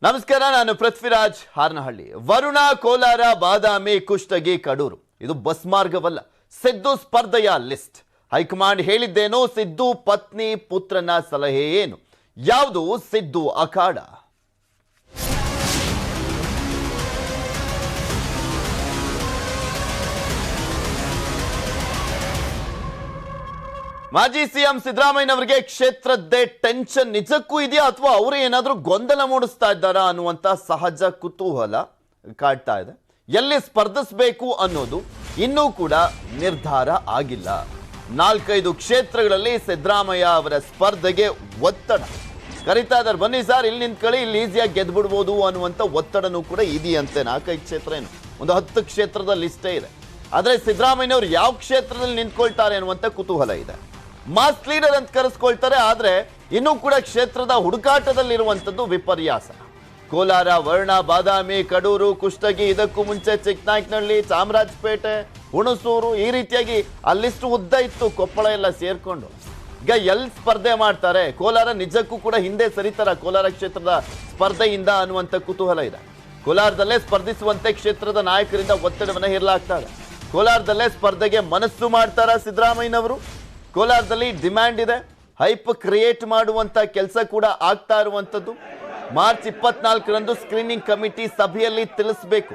ನಮಸ್ಕಾರ, ನಾನು ಪೃಥ್ವಿರಾಜ್ ಹಾರನಹಳ್ಳಿ. ವರುಣ, ಕೋಲಾರ, ಬಾದಾಮಿ, ಕುಷ್ಟಗಿ, ಕಡೂರು ಇದು ಬಸ್ ಮಾರ್ಗವಲ್ಲ, ಸಿದ್ದು ಸ್ಪರ್ಧೆಯ ಲಿಸ್ಟ್. ಹೈಕಮಾಂಡ್ ಹೇಳಿದ್ದೇನೋ, ಸಿದ್ದು ಪತ್ನಿ ಪುತ್ರನ ಸಲಹೆ ಏನು? ಯಾವುದು ಸಿದ್ದು ಅಖಾಡ? ಮಾಜಿ ಸಿಎಂ ಸಿದ್ದರಾಮಯ್ಯನವರಿಗೆ ಕ್ಷೇತ್ರದ್ದೇ ಟೆನ್ಷನ್ ನಿಜಕ್ಕೂ ಇದೆಯಾ, ಅಥವಾ ಅವರು ಏನಾದರೂ ಗೊಂದಲ ಮೂಡಿಸ್ತಾ ಇದ್ದಾರಾ ಅನ್ನುವಂತ ಸಹಜ ಕುತೂಹಲ ಕಾಡ್ತಾ ಇದೆ. ಎಲ್ಲಿ ಸ್ಪರ್ಧಿಸಬೇಕು ಅನ್ನೋದು ಇನ್ನೂ ಕೂಡ ನಿರ್ಧಾರ ಆಗಿಲ್ಲ. 4-5 ಕ್ಷೇತ್ರಗಳಲ್ಲಿ ಸಿದ್ದರಾಮಯ್ಯ ಅವರ ಸ್ಪರ್ಧೆಗೆ ಒತ್ತಡ ಕರೀತಾ ಇದ್ದಾರೆ. ಬನ್ನಿ ಸರ್, ಇಲ್ಲಿ ನಿಂತ್ಕೊಳ್ಳಿ, ಇಲ್ಲಿ ಈಸಿಯಾಗಿ ಗೆದ್ಬಿಡ್ಬೋದು ಅನ್ನುವಂಥ ಒತ್ತಡನೂ ಕೂಡ ಇದೆಯಂತೆ. 4-5 ಕ್ಷೇತ್ರ ಏನು, ಒಂದು 10 ಕ್ಷೇತ್ರದ ಲಿಸ್ಟೇ ಇದೆ. ಆದರೆ ಸಿದ್ದರಾಮಯ್ಯನವರು ಯಾವ ಕ್ಷೇತ್ರದಲ್ಲಿ ನಿಂತ್ಕೊಳ್ತಾರೆ ಅನ್ನುವಂಥ ಕುತೂಹಲ ಇದೆ. ಮಾಸ್ ಲೀಡರ್ ಅಂತ ಕರೆಸ್ಕೊಳ್ತಾರೆ, ಆದ್ರೆ ಇನ್ನೂ ಕೂಡ ಕ್ಷೇತ್ರದ ಹುಡುಕಾಟದಲ್ಲಿರುವಂಥದ್ದು ವಿಪರ್ಯಾಸ. ಕೋಲಾರ, ವರ್ಣ, ಬಾದಾಮಿ, ಕಡೂರು, ಕುಷ್ಟಗಿ, ಇದಕ್ಕೂ ಮುಂಚೆ ಚಿಕ್ಕನಾಯಕನಹಳ್ಳಿ, ಚಾಮರಾಜಪೇಟೆ, ಹುಣಸೂರು, ಈ ರೀತಿಯಾಗಿ ಆ ಲಿಸ್ಟ್ ಉದ್ದ ಇತ್ತು, ಕೊಪ್ಪಳ ಎಲ್ಲ ಸೇರ್ಕೊಂಡು. ಈಗ ಎಲ್ಲಿ ಸ್ಪರ್ಧೆ ಮಾಡ್ತಾರೆ? ಕೋಲಾರ ನಿಜಕ್ಕೂ ಕೂಡ ಹಿಂದೆ ಸರಿತಾರ ಕೋಲಾರ ಕ್ಷೇತ್ರದ ಸ್ಪರ್ಧೆಯಿಂದ ಅನ್ನುವಂಥ ಕುತೂಹಲ ಇದೆ. ಕೋಲಾರದಲ್ಲೇ ಸ್ಪರ್ಧಿಸುವಂತೆ ಕ್ಷೇತ್ರದ ನಾಯಕರಿಂದ ಒತ್ತಡವನ್ನು ಹೇರಲಾಗ್ತಾ ಇದೆ. ಕೋಲಾರದಲ್ಲೇ ಸ್ಪರ್ಧೆಗೆ ಮನಸ್ಸು ಮಾಡ್ತಾರ ಸಿದ್ದರಾಮಯ್ಯನವರು? ಕೋಲಾರದಲ್ಲಿ ಡಿಮ್ಯಾಂಡ್ ಇದೆ, ಹೈಪ್ ಕ್ರಿಯೇಟ್ ಮಾಡುವಂತ ಕೆಲಸ ಕೂಡ ಆಗ್ತಾ ಇರುವಂತದ್ದು. ಮಾರ್ಚ್ 24ರಂದು ಸ್ಕ್ರೀನಿಂಗ್ ಕಮಿಟಿ ಸಭೆಯಲ್ಲಿ ತಿಳಿಸಬೇಕು.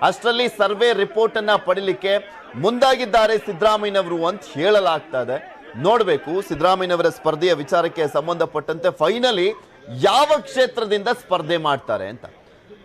ಅಷ್ಟರಲ್ಲಿ ಸರ್ವೆ ರಿಪೋರ್ಟ್ ಅನ್ನ ಪಡಿಲಿಕ್ಕೆ ಮುಂದಾಗಿದ್ದಾರೆ ಸಿದ್ದರಾಮಯ್ಯನವರು ಅಂತ ಹೇಳಲಾಗ್ತಾ ಇದೆ. ನೋಡಬೇಕು ಸಿದ್ದರಾಮಯ್ಯನವರ ಸ್ಪರ್ಧೆಯ ವಿಚಾರಕ್ಕೆ ಸಂಬಂಧಪಟ್ಟಂತೆ ಫೈನಲಿ ಯಾವ ಕ್ಷೇತ್ರದಿಂದ ಸ್ಪರ್ಧೆ ಮಾಡ್ತಾರೆ ಅಂತ.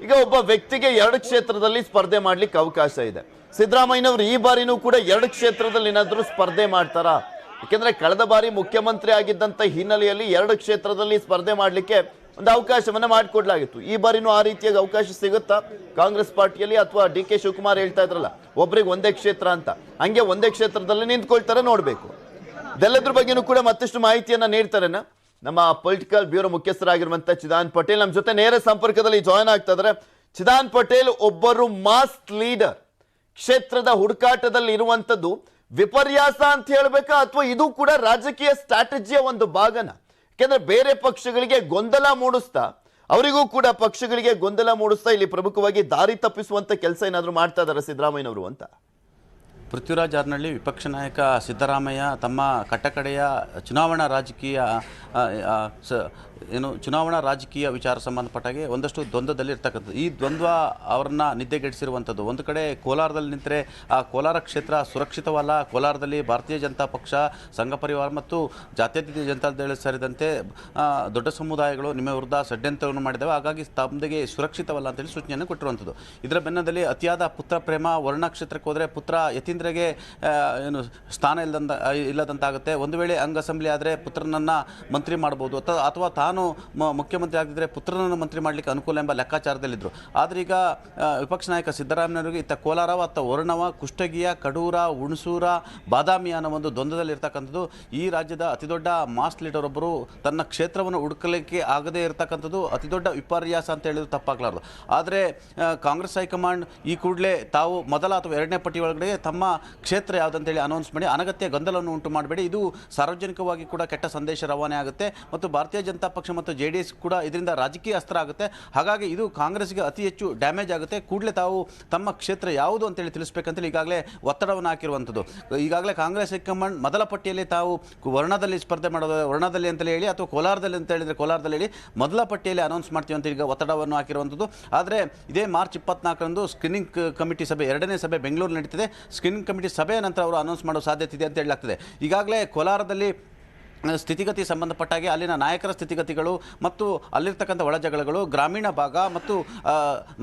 ಈಗ ಒಬ್ಬ ವ್ಯಕ್ತಿಗೆ 2 ಕ್ಷೇತ್ರದಲ್ಲಿ ಸ್ಪರ್ಧೆ ಮಾಡ್ಲಿಕ್ಕೆ ಅವಕಾಶ ಇದೆ. ಸಿದ್ದರಾಮಯ್ಯನವರು ಈ ಬಾರಿನೂ ಕೂಡ 2 ಕ್ಷೇತ್ರದಲ್ಲಿ ಏನಾದರೂ ಸ್ಪರ್ಧೆ ಮಾಡ್ತಾರಾ? ಯಾಕೆಂದ್ರೆ ಕಳೆದ ಬಾರಿ ಮುಖ್ಯಮಂತ್ರಿ ಆಗಿದ್ದಂತ ಹಿನ್ನೆಲೆಯಲ್ಲಿ 2 ಕ್ಷೇತ್ರದಲ್ಲಿ ಸ್ಪರ್ಧೆ ಮಾಡಲಿಕ್ಕೆ ಒಂದು ಅವಕಾಶವನ್ನ ಮಾಡಿಕೊಡ್ಲಾಗಿತ್ತು. ಈ ಬಾರಿನೂ ಆ ರೀತಿಯಾಗಿ ಅವಕಾಶ ಸಿಗುತ್ತಾ ಕಾಂಗ್ರೆಸ್ ಪಾರ್ಟಿಯಲ್ಲಿ? ಅಥವಾ ಡಿ ಕೆ ಶಿವಕುಮಾರ್ ಹೇಳ್ತಾ ಇದ್ರಲ್ಲ, ಒಬ್ರಿಗೆ ಒಂದೇ ಕ್ಷೇತ್ರ ಅಂತ, ಹಂಗೆ ಒಂದೇ ಕ್ಷೇತ್ರದಲ್ಲಿ ನಿಂತ್ಕೊಳ್ತಾರೆ, ನೋಡ್ಬೇಕು. ಇದೆಲ್ಲದ್ರ ಬಗ್ಗೆನೂ ಕೂಡ ಮತ್ತಷ್ಟು ಮಾಹಿತಿಯನ್ನ ನೀಡ್ತಾರೇನ ನಮ್ಮ ಪೊಲಿಟಿಕಲ್ ಬ್ಯೂರೋ ಮುಖ್ಯಸ್ಥರಾಗಿರುವಂತ ಚಿದಾನ್ ಪಟೇಲ್ ನಮ್ಮ ಜೊತೆ ನೇರ ಸಂಪರ್ಕದಲ್ಲಿ ಜಾಯ್ನ್ ಆಗ್ತಾ ಇದ್ದಾರೆ. ಚಿದಾನ್ ಪಟೇಲ್, ಒಬ್ಬರು ಮಾಸ್ ಲೀಡರ್, ಕ್ಷೇತ್ರದ ಹುಡುಕಾಟದಲ್ಲಿ ಇರುವಂತದ್ದು ವಿಪರ್ಯಾಸ ಅಂತ ಹೇಳ್ಬೇಕಾ, ಅಥವಾ ಇದು ಕೂಡ ರಾಜಕೀಯ ಸ್ಟ್ರಾಟಜಿಯ ಒಂದು ಭಾಗನ? ಯಾಕೆಂದ್ರೆ ಬೇರೆ ಪಕ್ಷಗಳಿಗೆ ಗೊಂದಲ ಮೂಡಿಸ್ತಾ, ಅವರಿಗೂ ಕೂಡ ಪಕ್ಷಗಳಿಗೆ ಗೊಂದಲ ಮೂಡಿಸ್ತಾ ಇಲ್ಲಿ ಪ್ರಮುಖವಾಗಿ ದಾರಿ ತಪ್ಪಿಸುವಂತ ಕೆಲಸ ಏನಾದ್ರು ಮಾಡ್ತಾ ಇದ್ದಾರೆ ಸಿದ್ದರಾಮಯ್ಯನವರು ಅಂತ? ಪೃಥ್ವಿರಾಜ್ ಹಾರನಹಳ್ಳಿ, ವಿಪಕ್ಷ ನಾಯಕ ಸಿದ್ದರಾಮಯ್ಯ ತಮ್ಮ ಕಟ್ಟಕಡೆಯ ಚುನಾವಣಾ ರಾಜಕೀಯ ವಿಚಾರ ಸಂಬಂಧಪಟ್ಟಾಗೆ ಒಂದಷ್ಟು ದ್ವಂದ್ವದಲ್ಲಿ ಇರ್ತಕ್ಕಂಥದ್ದು. ಈ ದ್ವಂದ್ವ ಅವರನ್ನು ನಿದ್ದೆಗೆಡಿಸಿರುವಂಥದ್ದು. ಒಂದು ಕಡೆ ಕೋಲಾರದಲ್ಲಿ ನಿಂತರೆ ಆ ಕೋಲಾರ ಕ್ಷೇತ್ರ ಸುರಕ್ಷಿತವಲ್ಲ. ಕೋಲಾರದಲ್ಲಿ ಭಾರತೀಯ ಜನತಾ ಪಕ್ಷ, ಸಂಘ ಪರಿವಾರ ಮತ್ತು ಜಾತ್ಯತೀತ ಜನತಾದಳ ಸೇರಿದಂತೆ ದೊಡ್ಡ ಸಮುದಾಯಗಳು ನಿಮ್ಮ ವಿರುದ್ಧ ಷಡ್ಯಂತ್ರವನ್ನು ಮಾಡಿದ್ದಾವೆ. ಹಾಗಾಗಿ ತಮ್ಮದಿಗೆ ಸುರಕ್ಷಿತವಲ್ಲ ಅಂತೇಳಿ ಸೂಚನೆಯನ್ನು ಕೊಟ್ಟಿರುವಂಥದ್ದು. ಇದರ ಬೆನ್ನದಲ್ಲಿ ಅತಿಯಾದ ಪುತ್ರ ಪ್ರೇಮ. ವರ್ಣ ಕ್ಷೇತ್ರಕ್ಕೆ ಹೋದರೆ ಪುತ್ರ ಯತೀಂದ್ರಗೆ ಸ್ಥಾನ ಇಲ್ಲದಂತಾಗುತ್ತೆ. ಒಂದು ವೇಳೆ ಅಸೆಂಬ್ಲಿ ಆದರೆ ಪುತ್ರನನ್ನು ಮಂತ್ರಿ ಮಾಡ್ಬೋದು, ಅಥವಾ ತಾನು ಮುಖ್ಯಮಂತ್ರಿ ಆಗಿದ್ದರೆ ಪುತ್ರನನ್ನು ಮಂತ್ರಿ ಮಾಡಲಿಕ್ಕೆ ಅನುಕೂಲ ಎಂಬ ಲೆಕ್ಕಾಚಾರದಲ್ಲಿದ್ದರು. ಆದರೆ ಈಗ ವಿಪಕ್ಷ ನಾಯಕ ಸಿದ್ದರಾಮಯ್ಯನವರಿಗೆ ಇತ್ತ ಕೋಲಾರವ ಅಥವಾ ವರ್ಣವ, ಕುಷ್ಟಗಿಯ, ಕಡೂರ, ಹುಣಸೂರ, ಬಾದಾಮಿ ಅನ್ನೋ ಒಂದು ದ್ವಂದ್ವದಲ್ಲಿ ಇರ್ತಕ್ಕಂಥದ್ದು. ಈ ರಾಜ್ಯದ ಅತಿದೊಡ್ಡ ಮಾಸ್ ಲೀಡರ್ ಒಬ್ಬರು ತನ್ನ ಕ್ಷೇತ್ರವನ್ನು ಹುಡುಕಲಿಕ್ಕೆ ಆಗದೇ ಇರತಕ್ಕಂಥದ್ದು ಅತಿದೊಡ್ಡ ವಿಪರ್ಯಾಸ ಅಂತ ಹೇಳಿದ್ರು ತಪ್ಪಾಗಲಾರದು. ಆದರೆ ಕಾಂಗ್ರೆಸ್ ಹೈಕಮಾಂಡ್ ಈ ಕೂಡಲೇ ತಾವು ಮೊದಲ ಅಥವಾ 2ನೇ ಪಟ್ಟಿ ಒಳಗಡೆ ತಮ್ಮ ಕ್ಷೇತ್ರ ಯಾವುದಂತೇಳಿ ಅನೌನ್ಸ್ ಮಾಡಿ ಅನಗತ್ಯ ಗೊಂದಲವನ್ನು ಉಂಟು ಮಾಡಬೇಡಿ. ಇದು ಸಾರ್ವಜನಿಕವಾಗಿ ಕೂಡ ಕೆಟ್ಟ ಸಂದೇಶ ರವಾನೆ ಆಗುತ್ತೆ ಮತ್ತು ಭಾರತೀಯ ಜನತಾ ಪಕ್ಷ ಮತ್ತು JDS ಕೂಡ ಇದರಿಂದ ರಾಜಕೀಯ ಅಸ್ತ್ರ ಆಗುತ್ತೆ. ಹಾಗಾಗಿ ಇದು ಕಾಂಗ್ರೆಸ್ಗೆ ಅತಿ ಹೆಚ್ಚು ಡ್ಯಾಮೇಜ್ ಆಗುತ್ತೆ. ಕೂಡಲೇ ತಾವು ತಮ್ಮ ಕ್ಷೇತ್ರ ಯಾವುದು ಅಂತೇಳಿ ತಿಳಿಸ್ಬೇಕಂತೇಳಿ ಈಗಾಗಲೇ ಒತ್ತಡವನ್ನು ಹಾಕಿರುವಂಥದ್ದು. ಈಗಾಗಲೇ ಕಾಂಗ್ರೆಸ್ ಹೈಕಮಾಂಡ್ ಮೊದಲ ಪಟ್ಟಿಯಲ್ಲಿ ತಾವು ವರ್ಣದಲ್ಲಿ ಸ್ಪರ್ಧೆ ಮಾಡೋದು ವರ್ಣದಲ್ಲಿ ಅಂತಲೇ ಹೇಳಿ, ಅಥವಾ ಕೋಲಾರದಲ್ಲಿ ಅಂತ ಹೇಳಿದರೆ ಕೋಲಾರದಲ್ಲಿ ಹೇಳಿ, ಮೊದಲ ಪಟ್ಟಿಯಲ್ಲಿ ಅನೌನ್ಸ್ ಮಾಡ್ತೀವಿ ಅಂತ ಈಗ ಒತ್ತಡವನ್ನು ಹಾಕಿರುವಂಥದ್ದು. ಆದರೆ ಇದೇ ಮಾರ್ಚ್ 24ರಂದು ಸ್ಕ್ರೀನಿಂಗ್ ಕಮಿಟಿ ಸಭೆ, 2ನೇ ಸಭೆ ಬೆಂಗಳೂರು ನಡೀತಿದೆ. ಸ್ಕ್ರೀನಿಂಗ್ ಕಮಿಟಿ ಸಭೆಯ ನಂತರ ಅವರು ಅನೌನ್ಸ್ ಮಾಡೋ ಸಾಧ್ಯತೆ ಇದೆ ಅಂತ ಹೇಳಲಾಗ್ತದೆ. ಈಗಾಗಲೇ ಕೋಲಾರದಲ್ಲಿ ಸ್ಥಿತಿಗತಿ ಸಂಬಂಧಪಟ್ಟಾಗೆ ಅಲ್ಲಿನ ನಾಯಕರ ಸ್ಥಿತಿಗತಿಗಳು ಮತ್ತು ಅಲ್ಲಿರ್ತಕ್ಕಂಥ ಒಳಜಗಳಗಳು, ಗ್ರಾಮೀಣ ಭಾಗ ಮತ್ತು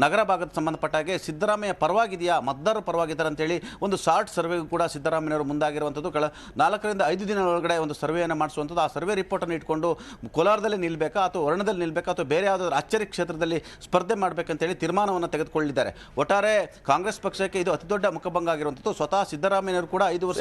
ನಗರ ಭಾಗದ ಸಂಬಂಧಪಟ್ಟಾಗೆ ಸಿದ್ದರಾಮಯ್ಯ ಪರವಾಗಿದೆಯಾ, ಮತದಾರರು ಪರವಾಗಿದ್ದಾರೆ ಅಂತೇಳಿ ಒಂದು ಶಾರ್ಟ್ ಸರ್ವೆಗೂ ಕೂಡ ಸಿದ್ದರಾಮಯ್ಯವರು ಮುಂದಾಗಿರುವಂಥದ್ದು. 4ರಿಂದ 5 ದಿನ ಒಳಗಡೆ ಒಂದು ಸರ್ವೆಯನ್ನು ಮಾಡಿಸುವಂಥದ್ದು. ಆ ಸರ್ವೆ ರಿಪೋರ್ಟನ್ನು ಇಟ್ಕೊಂಡು ಕೋಲಾರದಲ್ಲಿ ನಿಲ್ಲಬೇಕಾ ಅಥವಾ ವರ್ಣದಲ್ಲಿ ನಿಲ್ಲಬೇಕಾ ಅಥವಾ ಬೇರೆ ಯಾವುದಾದ್ರೂ ಅಚ್ಚರಿ ಕ್ಷೇತ್ರದಲ್ಲಿ ಸ್ಪರ್ಧೆ ಮಾಡಬೇಕಂತೇಳಿ ತೀರ್ಮಾನವನ್ನು ತೆಗೆದುಕೊಳ್ಳಿದ್ದಾರೆ. ಒಟ್ಟಾರೆ ಕಾಂಗ್ರೆಸ್ ಪಕ್ಷಕ್ಕೆ ಇದು ಅತಿ ದೊಡ್ಡ ಮುಖಭಂಗ ಆಗಿರುವಂಥದ್ದು. ಸ್ವತಃ ಸಿದ್ದರಾಮಯ್ಯವರು ಕೂಡ 5 ವರ್ಷ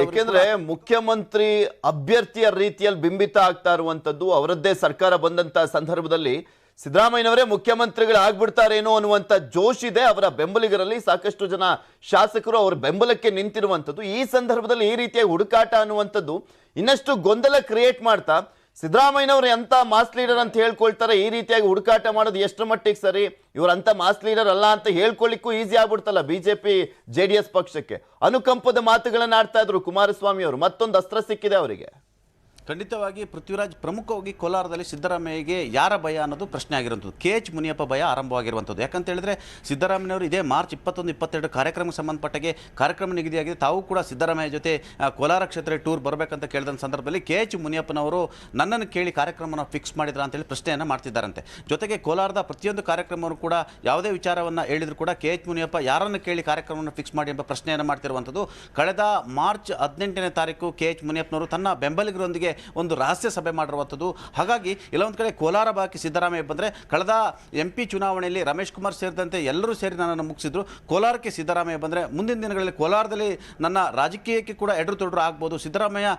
ಯಾಕೆಂದ್ರೆ ಮುಖ್ಯಮಂತ್ರಿ ಅಭ್ಯರ್ಥಿ ರೀತಿಯಲ್ಲಿ ಬಿಂಬಿತ ಆಗ್ತಾ ಇರುವಂತದ್ದು, ಅವರದ್ದೇ ಸರ್ಕಾರ ಬಂದಂತ ಸಂದರ್ಭದಲ್ಲಿ ಸಿದ್ದರಾಮಯ್ಯನವರೇ ಮುಖ್ಯಮಂತ್ರಿಗಳಾಗ್ಬಿಡ್ತಾರೇನೋ ಅನ್ನುವಂಥ ಜೋಶ್ ಇದೆ ಅವರ ಬೆಂಬಲಿಗರಲ್ಲಿ. ಸಾಕಷ್ಟು ಜನ ಶಾಸಕರು ಅವರ ಬೆಂಬಲಕ್ಕೆ ನಿಂತಿರುವಂಥದ್ದು. ಈ ಸಂದರ್ಭದಲ್ಲಿ ಈ ರೀತಿಯ ಹುಡುಕಾಟ ಅನ್ನುವಂಥದ್ದು ಇನ್ನಷ್ಟು ಗೊಂದಲ ಕ್ರಿಯೇಟ್ ಮಾಡ್ತಾ ಸಿದ್ದರಾಮಯ್ಯನವರು ಎಂತ ಮಾಸ್ ಲೀಡರ್ ಅಂತ ಹೇಳ್ಕೊಳ್ತಾರೆ, ಈ ರೀತಿಯಾಗಿ ಹುಡುಕಾಟ ಮಾಡೋದು ಎಷ್ಟು ಮಟ್ಟಿಗೆ ಸರಿ? ಇವರಂತ ಮಾಸ್ ಲೀಡರ್ ಅಲ್ಲ ಅಂತ ಹೇಳ್ಕೊಳ್ಳಿಕ್ಕೂ ಈಸಿ ಆಗ್ಬಿಡ್ತಲ್ಲ ಬಿಜೆಪಿ JDS ಪಕ್ಷಕ್ಕೆ. ಅನುಕಂಪದ ಮಾತುಗಳನ್ನ ಆಡ್ತಾ ಇದ್ರು ಕುಮಾರಸ್ವಾಮಿ ಅವರು, ಮತ್ತೊಂದು ಅಸ್ತ್ರ ಸಿಕ್ಕಿದೆ ಅವರಿಗೆ. ಖಂಡಿತವಾಗಿ ಪೃಥ್ವಿರಾಜ್, ಪ್ರಮುಖವಾಗಿ ಕೋಲಾರದಲ್ಲಿ ಸಿದ್ದರಾಮಯ್ಯಗೆ ಯಾರ ಭಯ ಅನ್ನೋದು ಪ್ರಶ್ನೆ ಆಗಿರುವಂಥದ್ದು. KH ಮುನಿಯಪ್ಪ ಭಯ ಆರಂಭವಾಗಿರುವಂಥದ್ದು. ಯಾಕಂತ ಹೇಳಿದ್ರೆ ಸಿದ್ದರಾಮಯ್ಯವರು ಇದೇ ಮಾರ್ಚ್ 21-22 ಕಾರ್ಯಕ್ರಮಕ್ಕೆ ಸಂಬಂಧಪಟ್ಟಾಗೆ ಕಾರ್ಯಕ್ರಮ ನಿಗದಿಯಾಗಿದೆ. ತಾವು ಕೂಡ ಸಿದ್ದರಾಮಯ್ಯ ಜೊತೆ ಕೋಲಾರ ಕ್ಷೇತ್ರ ಟೂರ್ ಬರಬೇಕಂತ ಕೇಳಿದ ಸಂದರ್ಭದಲ್ಲಿ KH ಮುನಿಯಪ್ಪನವರು ನನ್ನನ್ನು ಕೇಳಿ ಕಾರ್ಯಕ್ರಮನ ಫಿಕ್ಸ್ ಮಾಡಿದ್ರ ಅಂತೇಳಿ ಪ್ರಶ್ನೆಯನ್ನು ಮಾಡ್ತಿದ್ದಾರಂತೆ. ಜೊತೆಗೆ ಕೋಲಾರದ ಪ್ರತಿಯೊಂದು ಕಾರ್ಯಕ್ರಮವನ್ನು ಕೂಡ ಯಾವುದೇ ವಿಚಾರವನ್ನು ಹೇಳಿದ್ರು ಕೂಡ KH ಮುನಿಯಪ್ಪ ಯಾರನ್ನು ಕೇಳಿ ಕಾರ್ಯಕ್ರಮವನ್ನು ಫಿಕ್ಸ್ ಮಾಡಿ ಎಂಬ ಪ್ರಶ್ನೆಯನ್ನು ಮಾಡ್ತಿರುವಂಥದ್ದು. ಕಳೆದ ಮಾರ್ಚ್ 18ನೇ ತಾರೀಕು KH ಮುನಿಯಪ್ಪನವರು ತನ್ನ ಬೆಂಬಲಿಗರೊಂದಿಗೆ ಒಂದು ರಹಸ್ಯ ಸಭೆ ಮಾಡಿರುವಂಥದ್ದು. ಹಾಗಾಗಿ ಇಲ್ಲೊಂದು ಕಡೆ ಕೋಲಾರ ಬಾಕಿ ಸಿದ್ದರಾಮಯ್ಯ ಬಂದರೆ, ಕಳೆದ MP ಚುನಾವಣೆಯಲ್ಲಿ ರಮೇಶ್ ಕುಮಾರ್ ಸೇರಿದಂತೆ ಎಲ್ಲರೂ ಸೇರಿ ನನ್ನನ್ನು ಮುಗಿಸಿದ್ರು. ಕೋಲಾರಕ್ಕೆ ಸಿದ್ದರಾಮಯ್ಯ ಬಂದರೆ ಮುಂದಿನ ದಿನಗಳಲ್ಲಿ ಕೋಲಾರದಲ್ಲಿ ನನ್ನ ರಾಜಕೀಯಕ್ಕೆ ಕೂಡ ಎದುರು ತೊಡರು ಆಗ್ಬೋದು, ಸಿದ್ದರಾಮಯ್ಯ